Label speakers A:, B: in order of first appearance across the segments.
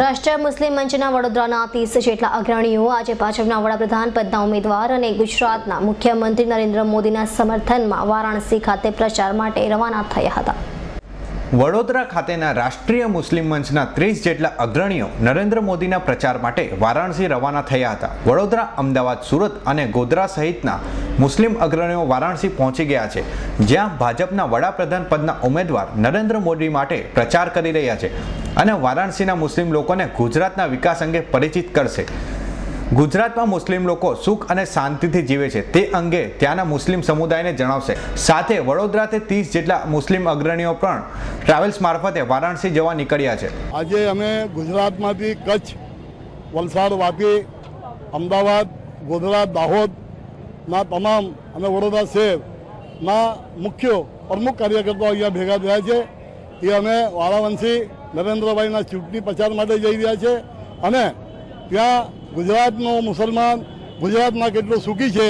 A: રાષ્ટ્રીય મુસ્લિમ મંચના વડોદરાના 30 જેટલા અગ્રણીઓ આજે ભાજપના વડાપ્રધાન પદના ઉમેદવાર અને ગુજરાતના મુખ્યમંત્રી નરેન્દ્ર મોદીના સમર્થનમાં વારાણસી ખાતે પ્રચાર માટે રવાના થયા હતા।
B: વડોદરા ખાતેના રાષ્ટ્રીય મુસ્લિમ મંચના 30 જેટલા અગ્રણીઓ નરેન્દ્ર મોદીના પ્રચાર માટે વારાણસી રવાના થયા હતા। વડોદરા, અમદાવાદ, સુરત અને ગોધરા સહિતના મુસ્લિમ અગ્રણીઓ વારાણસી પહોંચી ગયા છે, જ્યાં ભાજપના વડાપ્રધાન પદના ઉમેદવાર નરેન્દ્ર મોદી માટે પ્રચાર કરી રહ્યા છે અને વારાણસીના મુસ્લિમ લોકોને ગુજરાતના વિકાસ અંગે પરિચિત કરશે। ગુજરાતમાં મુસ્લિમ લોકો સુખ અને શાંતિથી જીવે છે તે અંગે ત્યાંના મુસ્લિમ સમુદાયને જણાવશે। સાથે વડોદરાથી 30 જેટલા મુસ્લિમ અગ્રણીઓ પણ ટ્રાવેલ્સ મારફતે વારાણસી જવા નીકળ્યા છે।
C: આજે અમે ગુજરાતમાંથી કચ્છ, વલસાડ, વાપી, અમદાવાદ, ગોધરા, દાહોદના તમામ અને વડોદરા શહેરના મુખ્ય પ્રમુખ કાર્યકર્તાઓ અહીંયા ભેગા થયા છે। એ અમે વારાણસી નરેન્દ્રભાઈના ચૂંટણી પ્રચાર માટે જઈ રહ્યા છે અને ત્યાં ગુજરાતનો મુસલમાન ગુજરાતમાં કેટલો સુખી છે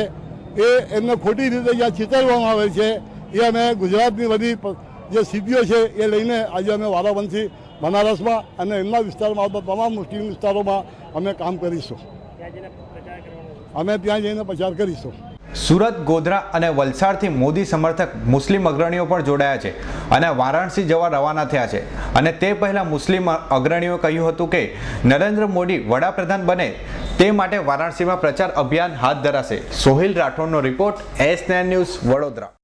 C: એ એમને ખોટી રીતે જ્યાં ચિતરવામાં આવે છે એ અમે ગુજરાતની બધી જે સ્થિતિઓ છે એ લઈને આજે અમે વારાણસી, બનારસમાં અને એમના વિસ્તારમાં આવતા તમામ મુસ્લિમ વિસ્તારોમાં અમે કામ કરીશું। અમે ત્યાં જઈને પ્રચાર કરીશું।
B: સુરત, ગોધરા અને વલસાડથી મોદી સમર્થક મુસ્લિમ અગ્રણીઓ પણ જોડાયા છે અને વારાણસી જવા રવાના થયા છે અને તે પહેલા મુસ્લિમ અગ્રણીઓએ કહ્યું હતું કે નરેન્દ્ર મોદી વડાપ્રધાન બને તે માટે વારાણસીમાં પ્રચાર અભિયાન હાથ ધરાશે। સોહિલ રાઠોડનો રિપોર્ટ, S9 ન્યૂઝ, વડોદરા।